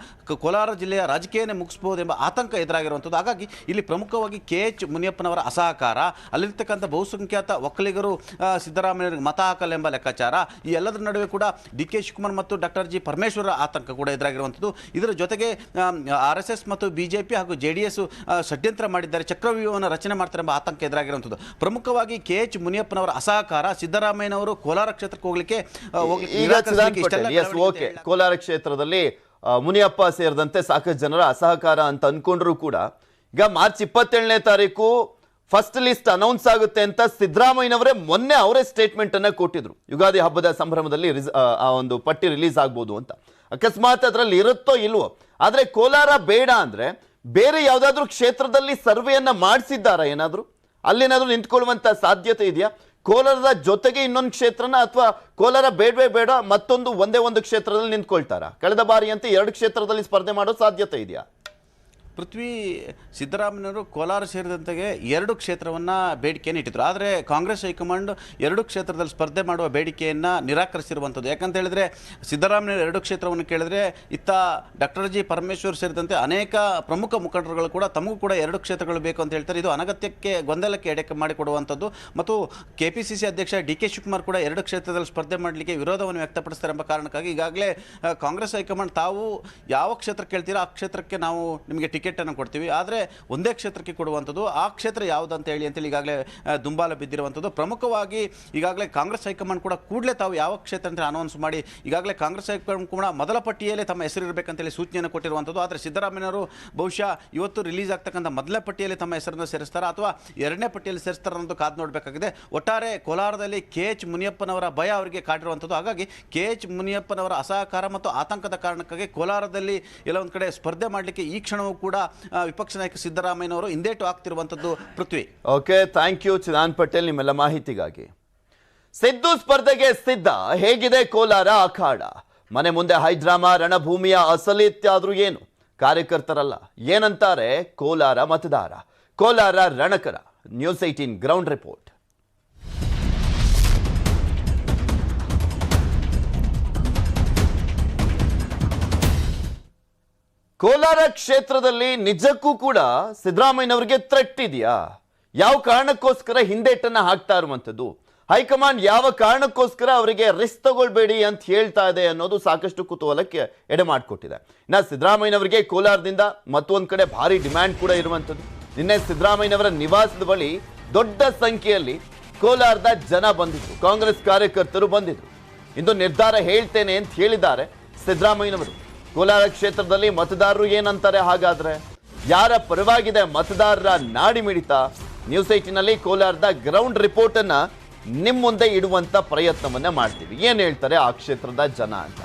ಕೋಲಾರ ಜಿಲ್ಲೆಯ ರಾಜಕೀಯನೇ ಮುಗಿಸ್ಬೋದು ಎಂಬ ಆತಂಕ ಎದುರಾಗಿರುವಂಥದ್ದು. ಹಾಗಾಗಿ ಇಲ್ಲಿ ಪ್ರಮುಖವಾಗಿ KH ಮುನಿಯಪ್ಪನವರ ಅಸಹಕಾರ, ಅಲ್ಲಿರ್ತಕ್ಕಂಥ ಬಹುಸಂಖ್ಯಾತ ಒಕ್ಕಲಿಗರು ಸಿದ್ದರಾಮಯ್ಯರಿಗೆ ಮತ ಹಾಕಲ್ಲ ಎಂಬ ಲೆಕ್ಕಾಚಾರ, ಈ ಎಲ್ಲದರ ನಡುವೆ ಕೂಡ DK ಶಿವಕುಮಾರ್ ಮತ್ತು ಡಾಕ್ಟರ್ G ಪರಮೇಶ್ವರ ಆತಂಕ ಕೂಡ ಎದುರಾಗಿರುವಂಥದ್ದು. ಇದರ ಜೊತೆಗೆ RSS ಮತ್ತು BJP ಹಾಗೂ JDS ಷಡ್ಯಂತ್ರ ಮಾಡಿದ್ದಾರೆ, ಚಕ್ರವ್ಯೂಹವನ್ನು ರಚನೆ ಮಾಡ್ತಾರೆ ಎಂಬ ಆತಂಕ ಎದುರಾಗಿರುವಂಥದ್ದು. ಪ್ರಮುಖವಾಗಿ KH ಮುನಿಯಪ್ಪನವರ ಅಸಹಕಾರ, ಸಿದ್ದರಾಮಯ್ಯನವರು ಕೋಲಾರ ಕ್ಷೇತ್ರಕ್ಕೆ ಹೋಗ್ಲಿಕ್ಕೆ ಕೋಲಾರ ಕ್ಷೇತ್ರದಲ್ಲಿ ಮುನಿಯಪ್ಪ ಸೇರಿದಂತೆ ಸಾಕಷ್ಟು ಜನರ ಅಸಹಕಾರ ಅಂತ ಅನ್ಕೊಂಡ್ರು ಕೂಡ, ಈಗ ಮಾರ್ಚ್ 27ನೇ ತಾರೀಕು ಫಸ್ಟ್ ಲಿಸ್ಟ್ ಅನೌನ್ಸ್ ಆಗುತ್ತೆ ಅಂತ ಸಿದ್ದರಾಮಯ್ಯನವರೇ ಮೊನ್ನೆ ಅವರೇ ಸ್ಟೇಟ್ಮೆಂಟ್ ಅನ್ನ ಕೊಟ್ಟಿದ್ರು. ಯುಗಾದಿ ಹಬ್ಬದ ಸಂಭ್ರಮದಲ್ಲಿ ಆ ಒಂದು ಪಟ್ಟಿ ರಿಲೀಸ್ ಆಗ್ಬೋದು ಅಂತ. ಅಕಸ್ಮಾತ್ ಅದರಲ್ಲಿ ಇರುತ್ತೋ ಇಲ್ವೋ, ಆದ್ರೆ ಕೋಲಾರ ಬೇಡ ಅಂದ್ರೆ ಬೇರೆ ಯಾವ್ದಾದ್ರು ಕ್ಷೇತ್ರದಲ್ಲಿ ಸರ್ವೆಯನ್ನ ಮಾಡಿಸಿದ್ದಾರಾ? ಏನಾದ್ರು ಅಲ್ಲೇನಾದ್ರೂ ನಿಂತ್ಕೊಳ್ಳುವಂತ ಸಾಧ್ಯತೆ ಇದೆಯಾ? ಕೋಲಾರದ ಜೊತೆಗೆ ಇನ್ನೊಂದು ಕ್ಷೇತ್ರನ, ಅಥವಾ ಕೋಲಾರ ಬೇಡವೇ ಬೇಡ ಮತ್ತೊಂದು ಒಂದೇ ಒಂದು ಕ್ಷೇತ್ರದಲ್ಲಿ ನಿಂತ್ಕೊಳ್ತಾರಾ? ಕಳೆದ ಬಾರಿ ಅಂತ 2 ಕ್ಷೇತ್ರದಲ್ಲಿ ಸ್ಪರ್ಧೆ ಮಾಡೋ ಸಾಧ್ಯತೆ ಇದೆಯಾ? ಪೃಥ್ವಿ, ಸಿದ್ದರಾಮಯ್ಯವರು ಕೋಲಾರ ಸೇರಿದಂತೆಗೆ 2 ಕ್ಷೇತ್ರವನ್ನು ಬೇಡಿಕೆಯನ್ನು ಇಟ್ಟಿದ್ರು. ಆದರೆ ಕಾಂಗ್ರೆಸ್ ಹೈಕಮಾಂಡ್ 2 ಕ್ಷೇತ್ರದಲ್ಲಿ ಸ್ಪರ್ಧೆ ಮಾಡುವ ಬೇಡಿಕೆಯನ್ನು ನಿರಾಕರಿಸಿರುವಂಥದ್ದು. ಯಾಕಂತ ಹೇಳಿದ್ರೆ ಸಿದ್ದರಾಮಯ್ಯ 2 ಕ್ಷೇತ್ರವನ್ನು ಕೇಳಿದ್ರೆ ಇತ್ತ ಡಾಕ್ಟರ್ G ಪರಮೇಶ್ವರ್ ಸೇರಿದಂತೆ ಅನೇಕ ಪ್ರಮುಖ ಮುಖಂಡರುಗಳು ಕೂಡ ತಮಗೂ ಕೂಡ 2 ಕ್ಷೇತ್ರಗಳು ಬೇಕು ಅಂತ ಹೇಳ್ತಾರೆ. ಇದು ಅನಗತ್ಯಕ್ಕೆ ಗೊಂದಲಕ್ಕೆ ಎಡೆ ಮಾಡಿಕೊಡುವಂಥದ್ದು. ಮತ್ತು KPCC ಅಧ್ಯಕ್ಷ DK ಶಿವಕುಮಾರ್ ಕೂಡ 2 ಕ್ಷೇತ್ರದಲ್ಲಿ ಸ್ಪರ್ಧೆ ಮಾಡಲಿಕ್ಕೆ ವಿರೋಧವನ್ನು ವ್ಯಕ್ತಪಡಿಸ್ತಾರೆ ಎಂಬ ಕಾರಣಕ್ಕಾಗಿ ಈಗಾಗಲೇ ಕಾಂಗ್ರೆಸ್ ಹೈಕಮಾಂಡ್ ತಾವು ಯಾವ ಕ್ಷೇತ್ರ ಕೇಳ್ತೀರೋ ಆ ಕ್ಷೇತ್ರಕ್ಕೆ ನಾವು ನಿಮಗೆ ಟಿಕೆಟನ್ನು ಕೊಡ್ತೀವಿ, ಆದರೆ ಒಂದೇ ಕ್ಷೇತ್ರಕ್ಕೆ ಕೊಡುವಂಥದ್ದು, ಆ ಕ್ಷೇತ್ರ ಯಾವುದಂತ ಹೇಳಿ ಅಂತೇಳಿ ಈಗಾಗಲೇ ದುಂಬಾಲ ಬಿದ್ದಿರುವಂಥದ್ದು. ಪ್ರಮುಖವಾಗಿ ಈಗಾಗಲೇ ಕಾಂಗ್ರೆಸ್ ಹೈಕಮಾಂಡ್ ಕೂಡ ಕೂಡಲೇ ತಾವು ಯಾವ ಕ್ಷೇತ್ರ ಅಂತ ಅನೌನ್ಸ್ ಮಾಡಿ ಈಗಾಗಲೇ ಕಾಂಗ್ರೆಸ್ ಹೈಕಮಾಂಡ್ ಕೂಡ ಮೊದಲ ಪಟ್ಟಿಯಲ್ಲೇ ತಮ್ಮ ಹೆಸರು ಇರಬೇಕಂತೇಳಿ ಸೂಚನೆಯನ್ನು ಕೊಟ್ಟಿರುವಂಥದ್ದು. ಆದರೆ ಸಿದ್ದರಾಮಯ್ಯವರು ಬಹುಶಃ ಇವತ್ತು ರಿಲೀಸ್ ಆಗ್ತಕ್ಕಂಥ ಮೊದಲ ಪಟ್ಟಿಯಲ್ಲಿ ತಮ್ಮ ಹೆಸರನ್ನು ಸೇರಿಸ್ತಾರಾ ಅಥವಾ 2ನೇ ಪಟ್ಟಿಯಲ್ಲಿ ಸೇರಿಸ್ತಾರ ಅನ್ನೋದು ಕಾದು ನೋಡಬೇಕಾಗಿದೆ. ಒಟ್ಟಾರೆ ಕೋಲಾರದಲ್ಲಿ KH ಮುನಿಯಪ್ಪನವರ ಭಯ ಅವರಿಗೆ ಕಾಡಿರುವಂಥದ್ದು. ಹಾಗಾಗಿ KH ಮುನಿಯಪ್ಪನವರ ಅಸಹಕಾರ ಮತ್ತು ಆತಂಕದ ಕಾರಣಕ್ಕಾಗಿ ಕೋಲಾರದಲ್ಲಿ ಎಲ್ಲ ಒಂದು ಕಡೆ ಸ್ಪರ್ಧೆ ಮಾಡಲಿಕ್ಕೆ ಈ ಕ್ಷಣವೂ ಕೂಡ ವಿಪಕ್ಷ ನಾಯಕ ಸಿದ್ದರಾಮಯ್ಯನವರು ಹಿಂದೇಟು ಆಗ್ತಿರುವಂಥದ್ದು. Prithvi, okay, thank you Chidan Patel ನಿಮ್ಮೆಲ್ಲ ಮಾಹಿತಿಗಾಗಿ. ಸಿದ್ದು ಸ್ಪರ್ಧೆಗೆ ಸಿದ್ಧ, ಹೇಗಿದೆ ಕೋಲಾರ ಅಖಾಡ? ಮನೆ ಮುಂದೆ ಹೈಡ್ರಾಮಾ, ರಣಭೂಮಿಯ ಅಸಲಿತ್ಯಾದ್ರೂ ಏನು? ಕಾರ್ಯಕರ್ತರಲ್ಲ ಏನಂತಾರೆ ಕೋಲಾರ ಮತದಾರ? ಕೋಲಾರ ರಣಕರ. News 18 ground report. ಕೋಲಾರ ಕ್ಷೇತ್ರದಲ್ಲಿ ನಿಜಕ್ಕೂ ಕೂಡ ಸಿದ್ದರಾಮಯ್ಯನವರಿಗೆ ಥ್ರೆಟ್ ಇದೆಯಾ? ಯಾವ ಕಾರಣಕ್ಕೋಸ್ಕರ ಹಿಂದೇಟನ್ನ ಹಾಕ್ತಾ ಇರುವಂಥದ್ದು? ಹೈಕಮಾಂಡ್ ಯಾವ ಕಾರಣಕ್ಕೋಸ್ಕರ ಅವರಿಗೆ ರಿಸ್ಕ್ ತಗೊಳ್ಬೇಡಿ ಅಂತ ಹೇಳ್ತಾ ಇದೆ ಅನ್ನೋದು ಸಾಕಷ್ಟು ಕುತೂಹಲಕ್ಕೆ ಎಡೆ ಮಾಡಿಕೊಟ್ಟಿದೆ. ಇನ್ನು ಸಿದ್ದರಾಮಯ್ಯನವರಿಗೆ ಕೋಲಾರದಿಂದ ಮತ್ತೊಂದು ಕಡೆ ಭಾರಿ ಡಿಮ್ಯಾಂಡ್ ಕೂಡ ಇರುವಂಥದ್ದು. ನಿನ್ನೆ ಸಿದ್ದರಾಮಯ್ಯನವರ ನಿವಾಸದ ಬಳಿ ದೊಡ್ಡ ಸಂಖ್ಯೆಯಲ್ಲಿ ಕೋಲಾರದ ಜನ ಬಂದಿದ್ರು, ಕಾಂಗ್ರೆಸ್ ಕಾರ್ಯಕರ್ತರು ಬಂದಿದ್ರು. ಇಂದು ನಿರ್ಧಾರ ಹೇಳ್ತೇನೆ ಅಂತ ಹೇಳಿದ್ದಾರೆ ಸಿದ್ದರಾಮಯ್ಯನವರು. ಕೋಲಾರ ಕ್ಷೇತ್ರದಲ್ಲಿ ಮತದಾರರು ಏನಂತಾರೆ? ಹಾಗಾದ್ರೆ ಯಾರ ಪರವಾಗಿದೆ ಮತದಾರರ ನಾಡಿ ಮಿಡಿತ? ನ್ಯೂಸ್ 18ನಲ್ಲಿ ಕೋಲಾರದ ಗ್ರೌಂಡ್ ರಿಪೋರ್ಟ್ ಅನ್ನ ನಿಮ್ಮ ಮುಂದೆ ಇಡುವಂತ ಪ್ರಯತ್ನವನ್ನ ಮಾಡ್ತೀವಿ. ಏನ್ ಹೇಳ್ತಾರೆ ಆ ಕ್ಷೇತ್ರದ ಜನ ಅಂತ.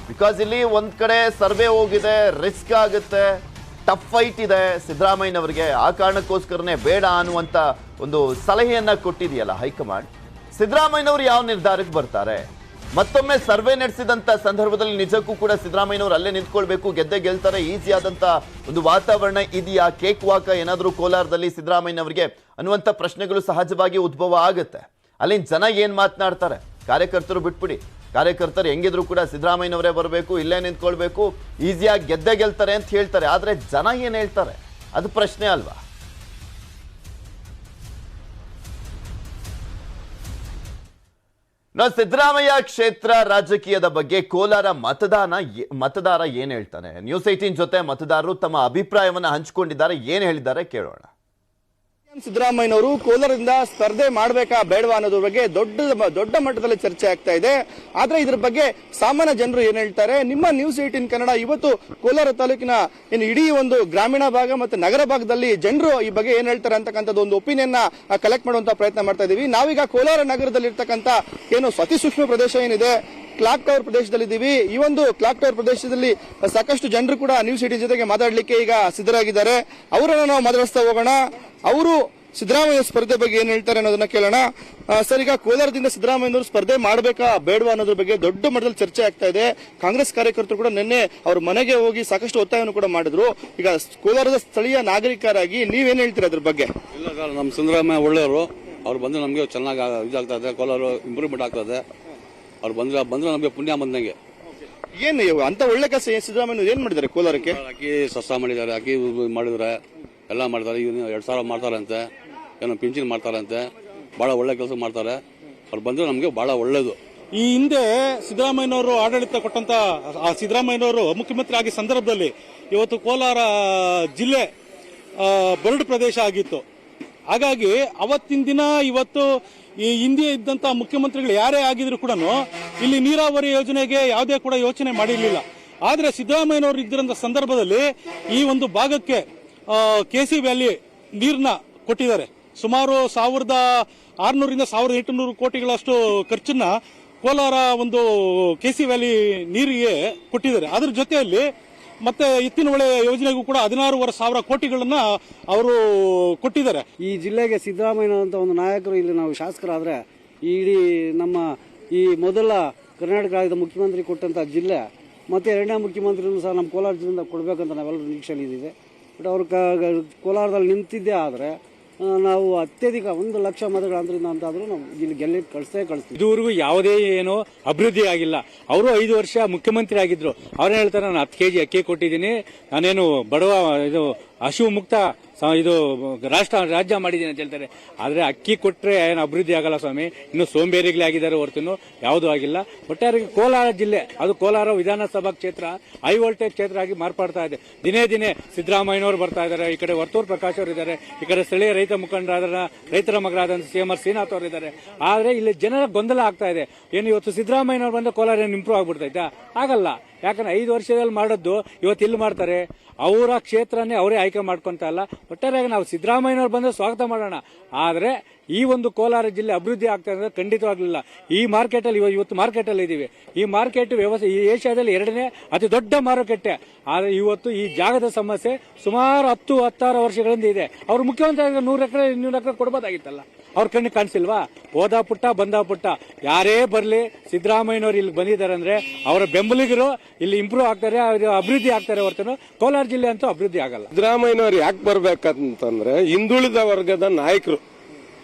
ಬಿಕಾಸ್ ಇಲ್ಲಿ ಒಂದ್ ಕಡೆ ಸರ್ವೆ ಹೋಗಿದೆ, ರಿಸ್ಕ್ ಆಗುತ್ತೆ, ಟಫ್ ಫೈಟ್ ಇದೆ ಸಿದ್ದರಾಮಯ್ಯನವರಿಗೆ. ಆ ಕಾರಣಕ್ಕೋಸ್ಕರನೇ ಬೇಡ ಅನ್ನುವಂತ ಒಂದು ಸಲಹೆಯನ್ನ ಕೊಟ್ಟಿದೆಯಲ್ಲ ಹೈಕಮಾಂಡ್. ಸಿದ್ದರಾಮಯ್ಯನವರು ಯಾವ ನಿರ್ಧಾರಕ್ಕೆ ಬರ್ತಾರೆ? ಮತ್ತೊಮ್ಮೆ ಸರ್ವೆ ನಡೆಸಿದಂತ ಸಂದರ್ಭದಲ್ಲಿ ನಿಜಕ್ಕೂ ಕೂಡ ಸಿದ್ದರಾಮಯ್ಯನವರು ಅಲ್ಲೇ ನಿಂತ್ಕೊಳ್ಬೇಕು, ಗೆದ್ದೆ ಗೆಲ್ತಾರೆ, ಈಸಿ ಆದಂತ ಒಂದು ವಾತಾವರಣ ಇದೆಯಾ? ಕೇಕ್ ವಾಕ ಏನಾದರೂ ಕೋಲಾರದಲ್ಲಿ ಸಿದ್ದರಾಮಯ್ಯನವರಿಗೆ ಅನ್ನುವಂಥ ಪ್ರಶ್ನೆಗಳು ಸಹಜವಾಗಿ ಉದ್ಭವ ಆಗುತ್ತೆ. ಅಲ್ಲಿನ ಜನ ಏನ್ ಮಾತನಾಡ್ತಾರೆ? ಕಾರ್ಯಕರ್ತರು ಬಿಟ್ಬಿಡಿ, ಕಾರ್ಯಕರ್ತರು ಹೆಂಗಿದ್ರು ಕೂಡ ಸಿದ್ದರಾಮಯ್ಯನವರೇ ಬರಬೇಕು, ಇಲ್ಲೇ ನಿಂತ್ಕೊಳ್ಬೇಕು, ಈಸಿಯಾಗಿ ಗೆದ್ದೆ ಗೆಲ್ತಾರೆ ಅಂತ ಹೇಳ್ತಾರೆ. ಆದ್ರೆ ಜನ ಏನ್ ಹೇಳ್ತಾರೆ ಅದು ಪ್ರಶ್ನೆ ಅಲ್ವಾ? ಸಿದ್ದರಾಮಯ್ಯ ಕ್ಷೇತ್ರ ರಾಜಕೀಯದ ಬಗ್ಗೆ ಕೋಲಾರ ಮತದಾರ ಏನ್ ಹೇಳ್ತಾನೆ? ನ್ಯೂಸ್ 18 ಜೊತೆ ಮತದಾರರು ತಮ್ಮ ಅಭಿಪ್ರಾಯವನ್ನ ಹಂಚಿಕೊಂಡಿದ್ದಾರೆ. ಏನ್ ಹೇಳಿದ್ದಾರೆ ಕೇಳೋಣ. ಸಿದ್ದರಾಮಯ್ಯನವರು ಕೋಲಾರದಿಂದ ಸ್ಪರ್ಧೆ ಮಾಡಬೇಕಾ ಬೇಡವಾ ಅನ್ನೋದ್ರ ಬಗ್ಗೆ ದೊಡ್ಡ ಮಟ್ಟದಲ್ಲಿ ಚರ್ಚೆ ಆಗ್ತಾ ಇದೆ. ಆದ್ರೆ ಇದ್ರ ಬಗ್ಗೆ ಸಾಮಾನ್ಯ ಜನರು ಏನ್ ಹೇಳ್ತಾರೆ? ನಿಮ್ಮ ನ್ಯೂಸ್ 18 ಕನ್ನಡ ಇವತ್ತು ಕೋಲಾರ ತಾಲೂಕಿನ ಇಡೀ ಒಂದು ಗ್ರಾಮೀಣ ಭಾಗ ಮತ್ತು ನಗರ ಭಾಗದಲ್ಲಿ ಜನರು ಈ ಬಗ್ಗೆ ಏನ್ ಹೇಳ್ತಾರೆ ಅಂತಕ್ಕಂಥದ್ದು ಒಂದು ಒಪಿನಿಯನ್ ಕಲೆಕ್ಟ್ ಮಾಡುವಂತ ಪ್ರಯತ್ನ ಮಾಡ್ತಾ ಇದೀವಿ. ನಾವೀಗ ಕೋಲಾರ ನಗರದಲ್ಲಿ ಇರ್ತಕ್ಕಂಥ ಏನು ಅತಿ ಸೂಕ್ಷ್ಮ ಪ್ರದೇಶ ಏನಿದೆ ಕ್ಲಾಕ್ ಟವರ್ ಪ್ರದೇಶದಲ್ಲಿದ್ದೀವಿ. ಈ ಒಂದು ಕ್ಲಾಕ್ ಟವರ್ ಪ್ರದೇಶದಲ್ಲಿ ಸಾಕಷ್ಟು ಜನರು ಕೂಡ ನ್ಯೂಸ್ 18 ಜೊತೆಗೆ ಮಾತಾಡ್ಲಿಕ್ಕೆ ಈಗ ಸಿದ್ಧರಾಗಿದ್ದಾರೆ. ಅವರನ್ನ ನಾವು ಮಾತಾಡಿಸ್ತಾ ಹೋಗೋಣ. ಅವರು ಸಿದ್ದರಾಮಯ್ಯ ಸ್ಪರ್ಧೆ ಬಗ್ಗೆ ಏನ್ ಹೇಳ್ತಾರೆ ಅನ್ನೋದನ್ನ ಕೇಳೋಣ. ಸರ್, ಈಗ ಕೋಲಾರದಿಂದ ಸಿದ್ದರಾಮಯ್ಯನವರು ಸ್ಪರ್ಧೆ ಮಾಡಬೇಕಾ ಬೇಡವಾ ಅನ್ನೋದ್ರ ಬಗ್ಗೆ ದೊಡ್ಡ ಮಟ್ಟದಲ್ಲಿ ಚರ್ಚೆ ಆಗ್ತಾ ಇದೆ. ಕಾಂಗ್ರೆಸ್ ಕಾರ್ಯಕರ್ತರು ಕೂಡ ನಿನ್ನೆ ಅವ್ರ ಮನೆಗೆ ಹೋಗಿ ಸಾಕಷ್ಟು ಒತ್ತಾಯವನ್ನು ಕೂಡ ಮಾಡಿದ್ರು. ಈಗ ಕೋಲಾರದ ಸ್ಥಳೀಯ ನಾಗರಿಕರಾಗಿ ನೀವೇನ್ ಹೇಳ್ತೀರಾ ಅದ್ರ ಬಗ್ಗೆ? ಇಲ್ಲ ಸರ್, ನಮ್ಮ ಸಿದ್ದರಾಮಯ್ಯ ಒಳ್ಳೆಯವರು. ಅವ್ರು ಬಂದ್ರೆ ನಮಗೆ ಚೆನ್ನಾಗಿ ಇದಾಗ್ತಾ ಇದೆ, ಕೋಲಾರ ಇಂಪ್ರೂವ್ಮೆಂಟ್ ಆಗ್ತದೆ. ಅವ್ರು ಬಂದ್ರೆ ನಮಗೆ ಪುಣ್ಯ ಬಂದಂಗೆ. ಏನು ಅಂತ ಒಳ್ಳೆ ಕೆಲಸ ಸಿದ್ದರಾಮಯ್ಯ ಏನ್ ಮಾಡಿದ್ದಾರೆ ಕೋಲಾರಕ್ಕೆ? ಅಕ್ಕಿ ಸಸ್ತ ಮಾಡಿದ್ದಾರೆ, ಅಕ್ಕಿ ಮಾಡಿದ್ರೆ ಎಲ್ಲ ಮಾಡ್ತಾರೆ. ಈಗ 2,000 ಮಾಡ್ತಾರಂತೆ, ಏನೋ ಪಿಂಚಣಿ ಮಾಡ್ತಾರಂತೆ. ಬಹಳ ಒಳ್ಳೆ ಕೆಲಸ ಮಾಡ್ತಾರೆ. ಅವ್ರು ಬಂದ್ರೆ ನಮಗೆ ಬಹಳ ಒಳ್ಳೇದು. ಈ ಹಿಂದೆ ಸಿದ್ದರಾಮಯ್ಯನವರು ಆಡಳಿತ ಕೊಟ್ಟಂತ ಸಿದ್ದರಾಮಯ್ಯನವರು ಮುಖ್ಯಮಂತ್ರಿ ಆಗಿದ್ದ ಸಂದರ್ಭದಲ್ಲಿ ಇವತ್ತು ಕೋಲಾರ ಜಿಲ್ಲೆ ಬರಡು ಪ್ರದೇಶ ಆಗಿತ್ತು. ಹಾಗಾಗಿ ಅವತ್ತಿನ ದಿನ ಇವತ್ತು ಈ ಹಿಂದೆ ಇದ್ದಂತ ಮುಖ್ಯಮಂತ್ರಿಗಳು ಯಾರೇ ಆಗಿದ್ರು ಕೂಡ ಇಲ್ಲಿ ನೀರಾವರಿ ಯೋಜನೆಗೆ ಯಾವುದೇ ಕೂಡ ಯೋಚನೆ ಮಾಡಿರಲಿಲ್ಲ. ಆದ್ರೆ ಸಿದ್ದರಾಮಯ್ಯನವರು ಇದ್ದಂತ ಸಂದರ್ಭದಲ್ಲಿ ಈ ಒಂದು ಭಾಗಕ್ಕೆ ಕೆಸಿ ವ್ಯಾಲಿ ನೀರನ್ನ ಕೊಟ್ಟಿದ್ದಾರೆ. ಸುಮಾರು 1,600ರಿಂದ 1,800 ಕೋಟಿಗಳಷ್ಟು ಖರ್ಚನ್ನ ಕೋಲಾರ ಒಂದು ಕೆಸಿ ವ್ಯಾಲಿ ನೀರಿಗೆ ಕೊಟ್ಟಿದ್ದಾರೆ. ಅದ್ರ ಜೊತೆಯಲ್ಲಿ ಮತ್ತೆ ಎತ್ತಿನ ಹೊಳೆ ಯೋಜನೆಗೂ ಕೂಡ 16,500 ಕೋಟಿಗಳನ್ನ ಅವರು ಕೊಟ್ಟಿದ್ದಾರೆ. ಈ ಜಿಲ್ಲೆಗೆ ಸಿದ್ದರಾಮಯ್ಯ ಅಂತ ಒಂದು ನಾಯಕರು ಇಲ್ಲಿ ನಾವು ಶಾಸಕರಾದ್ರೆ ಇಡೀ ನಮ್ಮ ಈ ಮೊದಲ ಕರ್ನಾಟಕ ರಾಜ್ಯದ ಮುಖ್ಯಮಂತ್ರಿ ಕೊಟ್ಟಂತ ಜಿಲ್ಲೆ ಮತ್ತೆ ಎರಡನೇ ಮುಖ್ಯಮಂತ್ರಿನೂ ಸಹ ನಮ್ಮ ಕೋಲಾರ ಜಿಲ್ಲೆಯಿಂದ ಕೊಡಬೇಕಂತ ನಾವೆಲ್ಲರೂ ನಿರೀಕ್ಷೆಯಲ್ಲಿ ಇದ್ದೀವಿ. ಬಟ್ ಅವರು ಕೋಲಾರದಲ್ಲಿ ನಿಂತಿದ್ದೇ ಆದರೆ ನಾವು ಅತ್ಯಧಿಕ 1 ಲಕ್ಷ ಮತಗಳ ಅಂತರಿಂದ ಅಂತಾದ್ರೂ ನಾವು ಇಲ್ಲಿ ಗೆಲ್ಲಿ ಕಳಿಸ್ತೀವಿ. ಇದುವರೆಗೂ ಯಾವುದೇ ಏನು ಅಭಿವೃದ್ಧಿ ಆಗಿಲ್ಲ. ಅವರು 5 ವರ್ಷ ಮುಖ್ಯಮಂತ್ರಿ ಆಗಿದ್ರು. ಅವ್ರೇನ್ ಹೇಳ್ತಾರೆ, ನಾನು 10 ಕೆಜಿ ಅಕ್ಕಿ ಕೊಟ್ಟಿದ್ದೀನಿ, ನಾನೇನು ಬಡವ ಇದು ಹಸಿವು ಮುಕ್ತ ಇದು ರಾಜ್ಯ ಮಾಡಿದ್ದೀನಿ ಅಂತ ಹೇಳ್ತಾರೆ. ಆದ್ರೆ ಅಕ್ಕಿ ಕೊಟ್ರೆ ಏನು ಅಭಿವೃದ್ಧಿ ಆಗಲ್ಲ ಸ್ವಾಮಿ. ಇನ್ನು ಸೋಂಬೇರಿಗಳೇ ಆಗಿದ್ದಾರೆ ಹೊರತು ಯಾವುದೂ ಆಗಿಲ್ಲ. ಒಟ್ಟಾರೆ ಕೋಲಾರ ಜಿಲ್ಲೆ, ಅದು ಕೋಲಾರ ವಿಧಾನಸಭಾ ಕ್ಷೇತ್ರ ಹೈ ವೋಲ್ಟೇಜ್ ಕ್ಷೇತ್ರ ಆಗಿ ಮಾರ್ಪಾಡ್ತಾ ಇದೆ. ದಿನೇ ದಿನೇ ಸಿದ್ದರಾಮಯ್ಯನವರು ಬರ್ತಾ ಇದ್ದಾರೆ, ಈ ಕಡೆ ವರ್ತೂರ್ ಪ್ರಕಾಶ್ ಅವರು ಇದ್ದಾರೆ, ಈ ಕಡೆ ಸ್ಥಳೀಯ ರೈತ ಮುಖಂಡರಾದ ರೈತರ ಮಗರಾದ CMR ಶ್ರೀನಾಥ್ ಅವರು ಇದ್ದಾರೆ. ಆದ್ರೆ ಇಲ್ಲಿ ಜನರ ಗೊಂದಲ ಆಗ್ತಾ ಇದೆ. ಏನು ಇವತ್ತು ಸಿದ್ದರಾಮಯ್ಯನವರು ಬಂದ್ರೆ ಕೋಲಾರ ಏನು ಇಂಪ್ರೂವ್ ಆಗ್ಬಿಡ್ತೈತಾ? ಆಗಲ್ಲ. ಯಾಕಂದ್ರೆ 5 ವರ್ಷದಲ್ಲಿ ಮಾಡೋದು ಇವತ್ತು ಇಲ್ಲಿ ಮಾಡ್ತಾರೆ. ಅವರ ಕ್ಷೇತ್ರನೇ ಅವರೇ ಆಯ್ಕೆ ಮಾಡ್ಕೊಂತ ಅಲ್ಲ. ಒಟ್ಟಾರೆಯಾಗಿ ನಾವು ಸಿದ್ದರಾಮಯ್ಯನವ್ರು ಬಂದ್ರೆ ಸ್ವಾಗತ ಮಾಡೋಣ. ಆದ್ರೆ ಈ ಒಂದು ಕೋಲಾರ ಜಿಲ್ಲೆ ಅಭಿವೃದ್ಧಿ ಆಗ್ತಾ ಇರೋದು ಖಂಡಿತವಾಗ್ಲಿಲ್ಲ. ಈ ಮಾರ್ಕೆಟ್ ಅಲ್ಲಿ ಇವತ್ತು ಮಾರ್ಕೆಟ್ ಅಲ್ಲಿ ಇದೀವಿ. ಈ ಮಾರ್ಕೆಟ್ ವ್ಯವಸ್ಥೆ ಈ ಏಷ್ಯಾದಲ್ಲಿ 2ನೇ ಅತಿ ದೊಡ್ಡ ಮಾರುಕಟ್ಟೆ. ಆದ್ರೆ ಇವತ್ತು ಈ ಜಾಗದ ಸಮಸ್ಯೆ ಸುಮಾರು 10-16 ವರ್ಷಗಳಿಂದ ಇದೆ. ಅವ್ರು ಮುಖ್ಯಮಂತ್ರಿ 100 ಎಕರೆ 200 ಎಕರೆ ಕೊಡ್ಬೋದಾಗಿತ್ತಲ್ಲ. ಅವ್ರ ಕಣ್ಣಿಗೆ ಕಾಣಿಸಿಲ್ವಾ? ಹೋದ ಪುಟ್ಟ ಬಂದ ಪುಟ್ಟ ಯಾರೇ ಬರ್ಲಿ, ಸಿದ್ದರಾಮಯ್ಯನವರು ಇಲ್ಲಿ ಬಂದಿದ್ದಾರೆ ಅಂದ್ರೆ ಅವರ ಬೆಂಬಲಿಗರು ಇಲ್ಲಿ ಇಂಪ್ರೂವ್ ಆಗ್ತಾರೆ, ಅಭಿವೃದ್ಧಿ ಆಗ್ತಾರೆ ಹೊರತು ಕೋಲಾರ ಜಿಲ್ಲೆ ಅಂತೂ ಅಭಿವೃದ್ಧಿ ಆಗಲ್ಲ. ಸಿದ್ದರಾಮಯ್ಯನವರು ಯಾಕೆ ಬರ್ಬೇಕಂತಂದ್ರೆ ಹಿಂದುಳಿದ ವರ್ಗದ